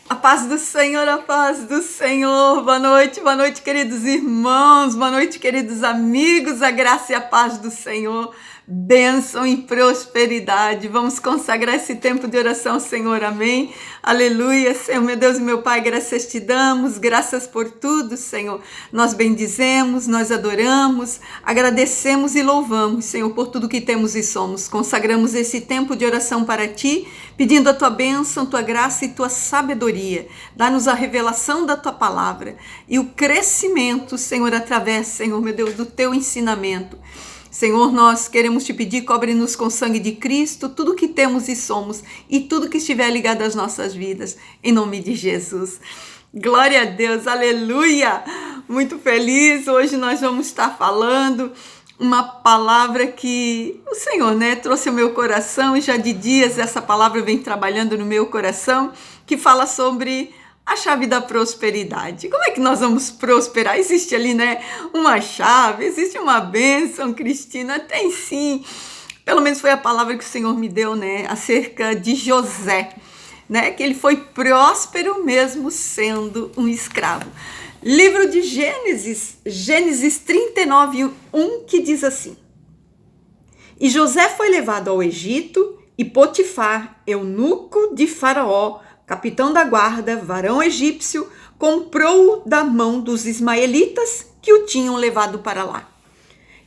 A paz do Senhor, a paz do Senhor. Boa noite, queridos irmãos, boa noite, queridos amigos, a graça e a paz do Senhor, bênção e prosperidade. Vamos consagrar esse tempo de oração, Senhor, amém? Aleluia, Senhor, meu Deus e meu Pai, graças te damos, graças por tudo, Senhor. Nós bendizemos, nós adoramos, agradecemos e louvamos, Senhor, por tudo que temos e somos. Consagramos esse tempo de oração para ti, pedindo a tua bênção, tua graça e tua sabedoria. Dá-nos a revelação da tua palavra e o crescimento, Senhor, através, Senhor, meu Deus, do teu ensinamento. Senhor, nós queremos te pedir, cobre-nos com o sangue de Cristo, tudo que temos e somos e tudo que estiver ligado às nossas vidas, em nome de Jesus. Glória a Deus, aleluia! Muito feliz, hoje nós vamos estar falando uma palavra que o Senhor, trouxe ao meu coração, e já de dias essa palavra vem trabalhando no meu coração, que fala sobre a chave da prosperidade. Como é que nós vamos prosperar? Existe ali, uma chave, existe uma bênção, Cristina? Tem sim. Pelo menos foi a palavra que o Senhor me deu, acerca de José, que ele foi próspero mesmo sendo um escravo. Livro de Gênesis 39, 1, que diz assim: E José foi levado ao Egito, e Potifar, eunuco de Faraó, capitão da guarda, varão egípcio, comprou-o da mão dos ismaelitas que o tinham levado para lá.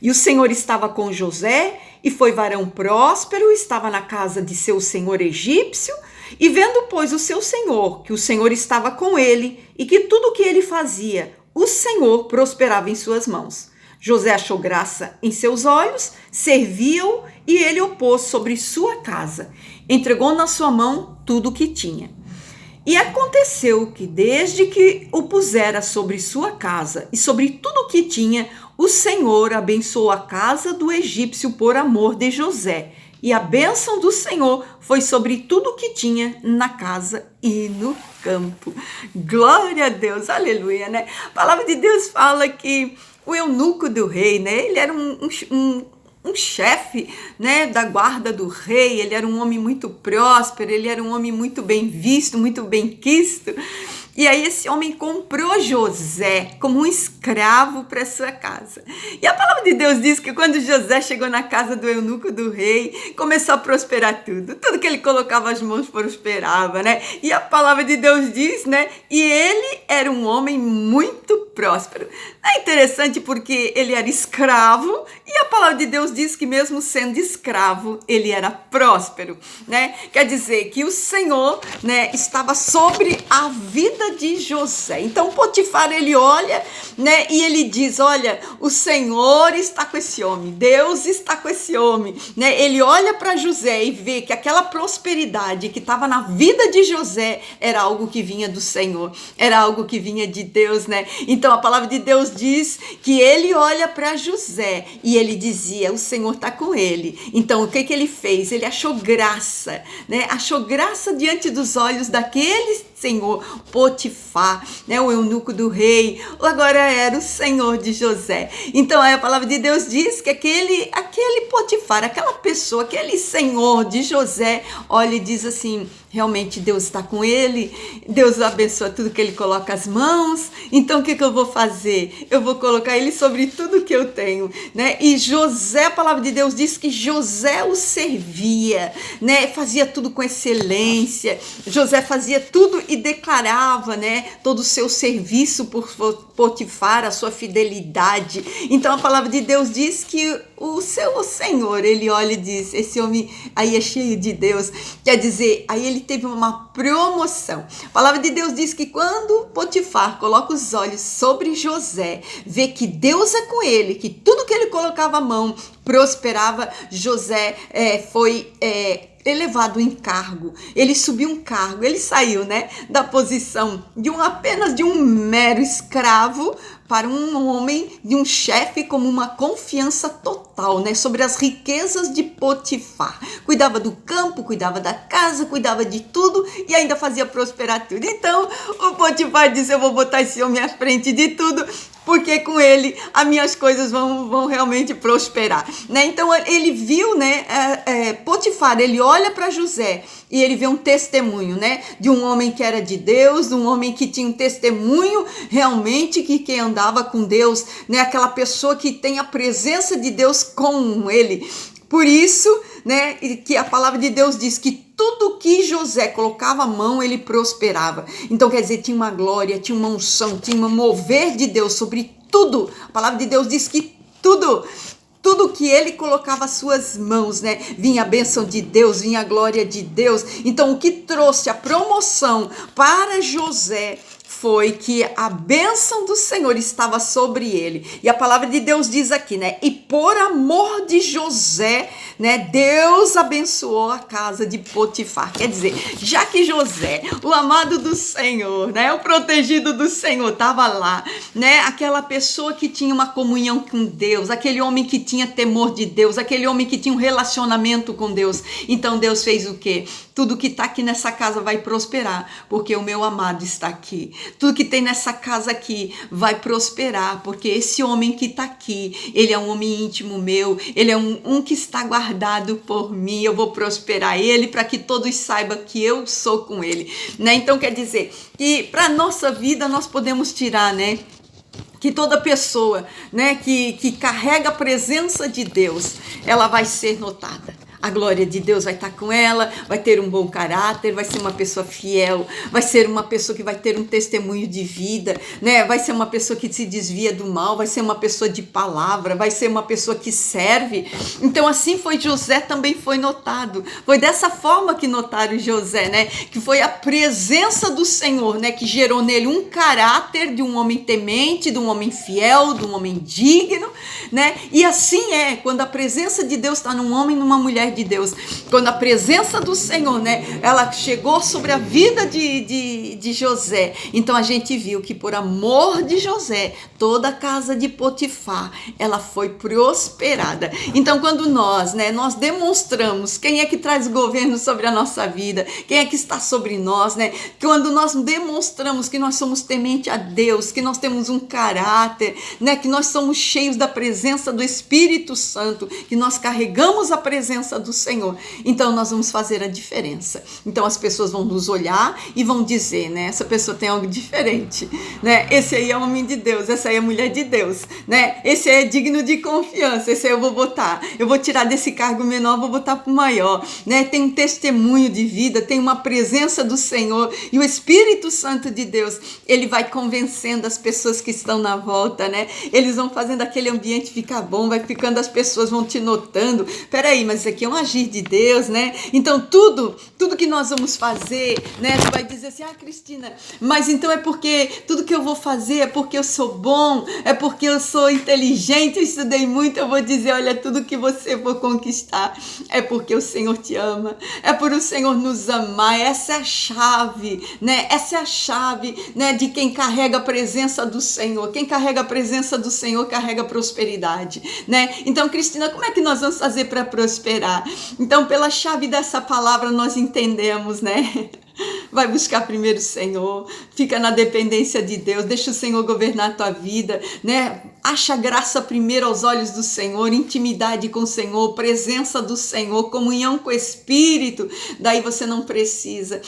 E o Senhor estava com José, e foi varão próspero, estava na casa de seu senhor egípcio, e vendo, pois, o seu senhor, que o Senhor estava com ele, e que tudo o que ele fazia, o Senhor prosperava em suas mãos. José achou graça em seus olhos, serviu-o, e ele o pôs sobre sua casa. Entregou na sua mão tudo o que tinha. E aconteceu que, desde que o pusera sobre sua casa e sobre tudo o que tinha, o Senhor abençoou a casa do egípcio por amor de José. E a bênção do Senhor foi sobre tudo o que tinha na casa e no campo. Glória a Deus, aleluia, A palavra de Deus fala que o eunuco do rei, ele era um chefe, da guarda do rei. Ele era um homem muito próspero, ele era um homem muito bem visto, muito bem quisto. E aí esse homem comprou José como um escravo para sua casa. E a palavra de Deus diz que quando José chegou na casa do eunuco do rei, começou a prosperar tudo. Tudo que ele colocava as mãos prosperava, E a palavra de Deus diz, E ele era um homem muito próspero. É interessante porque ele era escravo e a palavra de Deus diz que mesmo sendo escravo, ele era próspero, Quer dizer que o Senhor, estava sobre a vida de José. Então Potifar, ele olha, e ele diz: olha, o Senhor está com esse homem, Deus está com esse homem, Ele olha para José e vê que aquela prosperidade que estava na vida de José era algo que vinha do Senhor, era algo que vinha de Deus, Então a palavra de Deus diz que ele olha para José e ele dizia: o Senhor está com ele. Então o que ele fez? Ele achou graça, Achou graça diante dos olhos daquele senhor Potifar, o eunuco do rei, agora era o senhor de José. Então a palavra de Deus diz que aquele Potifar, aquela pessoa, aquele senhor de José, olha e diz assim: realmente Deus está com ele, Deus abençoa tudo que ele coloca as mãos, então o que eu vou fazer? Eu vou colocar ele sobre tudo que eu tenho, E José, a palavra de Deus diz que José o servia, Fazia tudo com excelência. José fazia tudo e declarava, todo o seu serviço por Potifar, a sua fidelidade. Então a palavra de Deus diz que o seu Senhor, ele olha e diz: esse homem aí é cheio de Deus. Quer dizer, aí ele teve uma promoção. A palavra de Deus diz que quando Potifar coloca os olhos sobre José, vê que Deus é com ele, que tudo que ele colocava a mão prosperava. José foi elevado em cargo, ele subiu um cargo, ele saiu, da posição de apenas de um mero escravo para um homem, de um chefe, como uma confiança total, né, sobre as riquezas de Potifar. Cuidava do campo, cuidava da casa, cuidava de tudo e ainda fazia prosperar tudo. Então, o Potifar disse: eu vou botar esse homem à frente de tudo, porque com ele as minhas coisas vão realmente prosperar, né? Então ele viu, né, Potifar, ele olha para José e ele vê um testemunho, né, de um homem que era de Deus, de um homem que tinha um testemunho realmente, que andava com Deus, né, aquela pessoa que tem a presença de Deus com ele. Por isso, né, que a palavra de Deus diz que tudo que José colocava a mão, ele prosperava. Então, quer dizer, tinha uma glória, tinha uma unção, tinha um mover de Deus sobre tudo. A palavra de Deus diz que tudo que ele colocava as suas mãos, né, vinha a bênção de Deus, vinha a glória de Deus. Então, o que trouxe a promoção para José foi que a bênção do Senhor estava sobre ele. E a palavra de Deus diz aqui, né? E por amor de José, né, Deus abençoou a casa de Potifar. Quer dizer, já que José, o amado do Senhor, né, o protegido do Senhor, estava lá, né, aquela pessoa que tinha uma comunhão com Deus, aquele homem que tinha temor de Deus, aquele homem que tinha um relacionamento com Deus. Então Deus fez o quê? Tudo que está aqui nessa casa vai prosperar, porque o meu amado está aqui. Tudo que tem nessa casa aqui vai prosperar, porque esse homem que está aqui, ele é um homem íntimo meu, ele é um que está guardado por mim. Eu vou prosperar ele para que todos saibam que eu sou com ele, né? Então quer dizer que para a nossa vida nós podemos tirar, né, que toda pessoa, né, que carrega a presença de Deus, ela vai ser notada. A glória de Deus vai estar com ela, vai ter um bom caráter, vai ser uma pessoa fiel, vai ser uma pessoa que vai ter um testemunho de vida, né? Vai ser uma pessoa que se desvia do mal, vai ser uma pessoa de palavra, vai ser uma pessoa que serve. Então assim foi José, também foi notado. Foi dessa forma que notaram José, né? Que foi a presença do Senhor, né, que gerou nele um caráter de um homem temente, de um homem fiel, de um homem digno, né? E assim é, quando a presença de Deus está num homem, numa mulher de Deus, quando a presença do Senhor, né, ela chegou sobre a vida de José, então a gente viu que por amor de José, toda a casa de Potifar, ela foi prosperada. Então quando nós, né, nós demonstramos quem é que traz governo sobre a nossa vida, quem é que está sobre nós, né, quando nós demonstramos que nós somos temente a Deus, que nós temos um caráter, né, que nós somos cheios da presença do Espírito Santo, que nós carregamos a presença do Senhor, então nós vamos fazer a diferença. Então as pessoas vão nos olhar e vão dizer, né, essa pessoa tem algo diferente, né, esse aí é homem de Deus, essa aí é mulher de Deus, né, esse aí é digno de confiança, esse aí eu vou tirar desse cargo menor, vou botar para o maior, né, tem um testemunho de vida, tem uma presença do Senhor, e o Espírito Santo de Deus, ele vai convencendo as pessoas que estão na volta, né, eles vão fazendo aquele ambiente ficar bom, vai ficando, as pessoas vão te notando, peraí, mas isso aqui é um agir de Deus, né? Então tudo que nós vamos fazer, né? Tu vai dizer assim, Cristina, mas então é porque tudo que eu vou fazer é porque eu sou bom, é porque eu sou inteligente, eu estudei muito. Eu vou dizer, olha, tudo que você for conquistar é porque o Senhor te ama, é por o Senhor nos amar. Essa é a chave, né? Essa é a chave, né, de quem carrega a presença do Senhor. Quem carrega a presença do Senhor carrega prosperidade, né? Então, Cristina, como é que nós vamos fazer para prosperar? Então, pela chave dessa palavra nós entendemos, né? Vai buscar primeiro o Senhor, fica na dependência de Deus, deixa o Senhor governar a tua vida, né? Acha graça primeiro aos olhos do Senhor, intimidade com o Senhor, presença do Senhor, comunhão com o Espírito. Daí você não precisa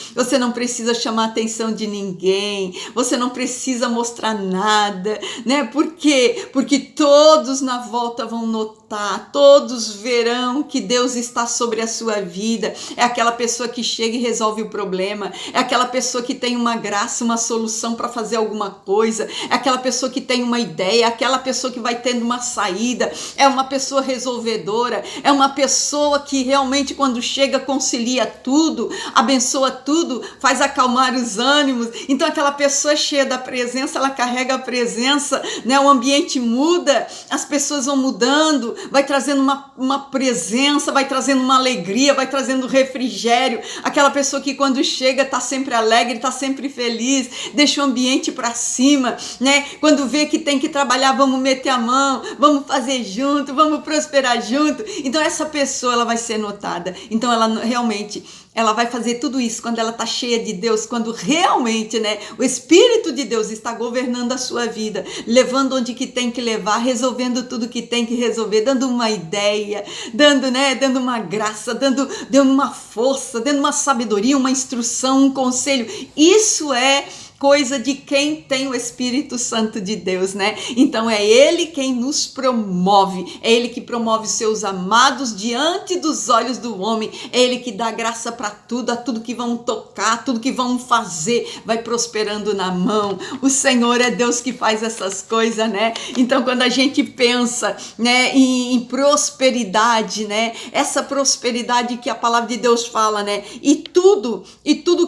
chamar a atenção de ninguém, você não precisa mostrar nada, né? Por quê? Porque todos na volta vão notar, todos verão que Deus está sobre a sua vida. É aquela pessoa que chega e resolve o problema, é aquela pessoa que tem uma graça, uma solução para fazer alguma coisa, é aquela pessoa que tem uma ideia, é aquela pessoa que vai tendo uma saída, é uma pessoa resolvedora, é uma pessoa que realmente quando chega concilia tudo, abençoa tudo, faz acalmar os ânimos. Então aquela pessoa cheia da presença, ela carrega a presença, né? O ambiente muda, as pessoas vão mudando, vai trazendo uma presença, vai trazendo uma alegria, vai trazendo refrigério. Aquela pessoa que quando chega está sempre alegre, está sempre feliz, deixa o ambiente para cima, né? Quando vê que tem que trabalhar, vamos meter a mão, vamos fazer junto, vamos prosperar junto. Então essa pessoa ela vai ser notada. Então ela realmente ela vai fazer tudo isso quando ela está cheia de Deus, quando realmente, né, o Espírito de Deus está governando a sua vida, levando onde que tem que levar, resolvendo tudo que tem que resolver, dando uma ideia, dando uma graça, dando uma força, dando uma sabedoria, uma instrução, um conselho. Isso é coisa de quem tem o Espírito Santo de Deus, né? Então é Ele quem nos promove, é Ele que promove seus amados diante dos olhos do homem, é Ele que dá graça para tudo, a tudo que vão tocar, tudo que vão fazer, vai prosperando na mão. O Senhor é Deus que faz essas coisas, né? Então quando a gente pensa, né, em prosperidade, né? Essa prosperidade que a palavra de Deus fala, né? E tudo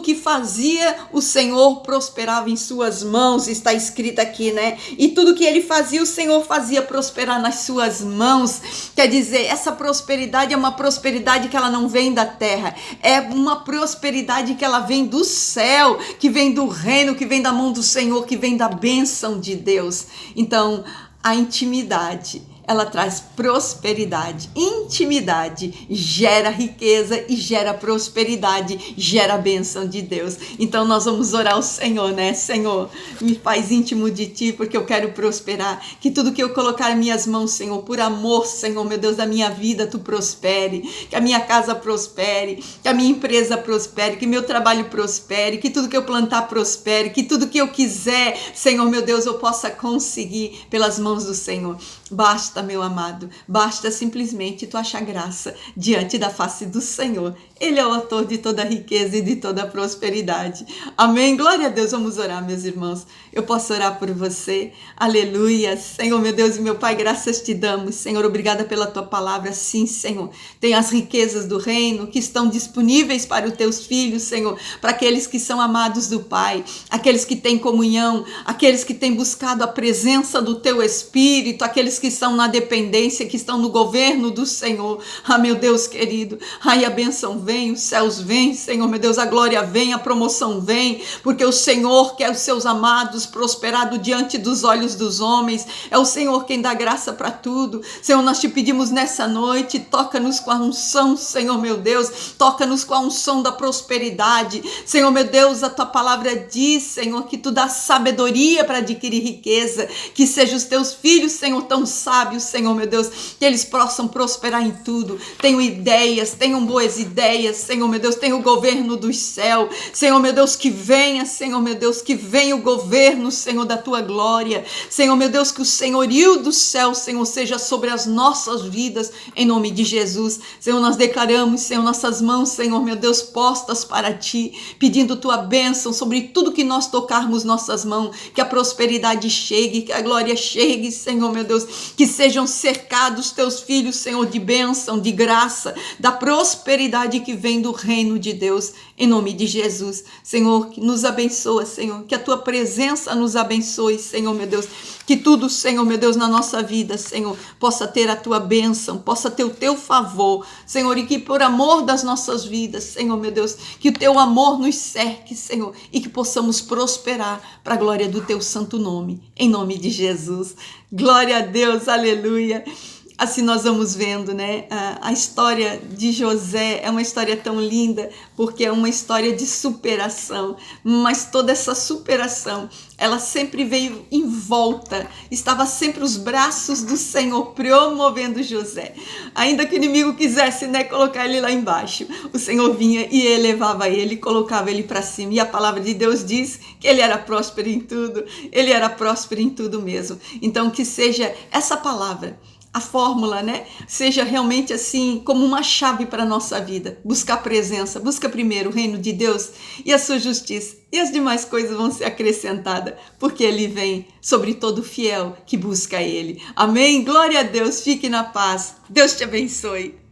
que fazia o Senhor prosperar em suas mãos, está escrito aqui, né? E tudo que ele fazia, o Senhor fazia prosperar nas suas mãos. Quer dizer, essa prosperidade é uma prosperidade que ela não vem da terra, é uma prosperidade que ela vem do céu, que vem do reino, que vem da mão do Senhor, que vem da bênção de Deus. Então, a intimidade, ela traz prosperidade. Intimidade gera riqueza e gera prosperidade, gera a bênção de Deus. Então nós vamos orar ao Senhor, né? Senhor, me faz íntimo de Ti, porque eu quero prosperar. Que tudo que eu colocar em minhas mãos, Senhor, por amor, Senhor, meu Deus, da minha vida, Tu prospere. Que a minha casa prospere, que a minha empresa prospere, que meu trabalho prospere, que tudo que eu plantar prospere, que tudo que eu quiser, Senhor, meu Deus, eu possa conseguir pelas mãos do Senhor. Basta, meu amado, basta simplesmente tu achar graça diante da face do Senhor. Ele é o autor de toda riqueza e de toda prosperidade. Amém? Glória a Deus. Vamos orar, meus irmãos. Eu posso orar por você. Aleluia. Senhor, meu Deus e meu Pai, graças te damos. Senhor, obrigada pela tua palavra. Sim, Senhor. Tem as riquezas do reino que estão disponíveis para os teus filhos, Senhor, para aqueles que são amados do Pai, aqueles que têm comunhão, aqueles que têm buscado a presença do teu Espírito, aqueles que estão na dependência, que estão no governo do Senhor. Ah, meu Deus querido, ai, a bênção vem, os céus vêm, Senhor, meu Deus, a glória vem, a promoção vem, porque o Senhor quer os seus amados prosperado diante dos olhos dos homens. É o Senhor quem dá graça para tudo. Senhor, nós te pedimos nessa noite, toca-nos com a unção, Senhor, meu Deus, toca-nos com a unção da prosperidade. Senhor, meu Deus, a tua palavra diz, Senhor, que tu dá sabedoria para adquirir riqueza, que sejam os teus filhos, Senhor, tão sábios, Senhor, meu Deus, que eles possam prosperar em tudo. Tenham ideias, tenham boas ideias, Senhor, meu Deus, tenha o governo do céu, Senhor, meu Deus, que venha, Senhor, meu Deus, que venha o governo, Senhor, da tua glória, Senhor, meu Deus, que o senhorio do céu, Senhor, seja sobre as nossas vidas, em nome de Jesus. Senhor, nós declaramos, Senhor, nossas mãos, Senhor, meu Deus, postas para ti, pedindo tua bênção sobre tudo que nós tocarmos nossas mãos, que a prosperidade chegue, que a glória chegue, Senhor, meu Deus, que sejam cercados teus filhos, Senhor, de bênção, de graça, da prosperidade que vem do reino de Deus, em nome de Jesus. Senhor, que nos abençoa, Senhor, que a tua presença nos abençoe, Senhor, meu Deus, que tudo, Senhor, meu Deus, na nossa vida, Senhor, possa ter a tua bênção, possa ter o teu favor, Senhor, e que por amor das nossas vidas, Senhor, meu Deus, que o teu amor nos cerque, Senhor, e que possamos prosperar para a glória do teu santo nome, em nome de Jesus. Glória a Deus, aleluia. Assim nós vamos vendo, né? A história de José é uma história tão linda, porque é uma história de superação, mas toda essa superação, ela sempre veio em volta, estava sempre os braços do Senhor promovendo José. Ainda que o inimigo quisesse, né, colocar ele lá embaixo, o Senhor vinha e elevava ele, colocava ele para cima. E a palavra de Deus diz que ele era próspero em tudo, ele era próspero em tudo mesmo. Então que seja essa palavra a fórmula, né, seja realmente assim como uma chave para a nossa vida. Busca a presença, busca primeiro o reino de Deus e a sua justiça, e as demais coisas vão ser acrescentadas, porque Ele vem sobre todo fiel que busca Ele. Amém? Glória a Deus, fique na paz. Deus te abençoe.